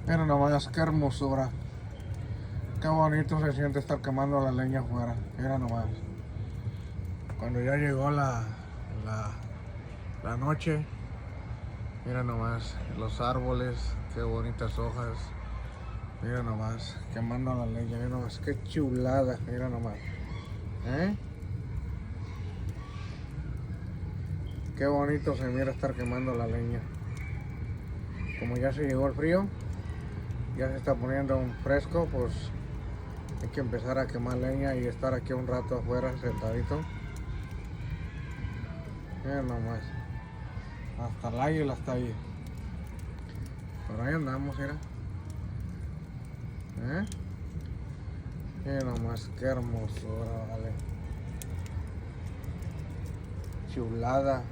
Mira nomás, qué hermosura. Qué bonito se siente estar quemando la leña afuera. Mira nomás. Cuando ya llegó la, la noche, mira nomás los árboles, qué bonitas hojas. Mira nomás, quemando la leña. Mira nomás, qué chulada. Mira nomás. ¿Eh? Qué bonito se mira estar quemando la leña. Como ya se llegó el frío, ya se está poniendo un fresco, pues hay que empezar a quemar leña y estar aquí un rato afuera sentadito. Mira nomás. Hasta el águila está ahí. Por ahí andamos, mira. ¿Eh? Mira nomás, qué hermosura, vale. Chulada.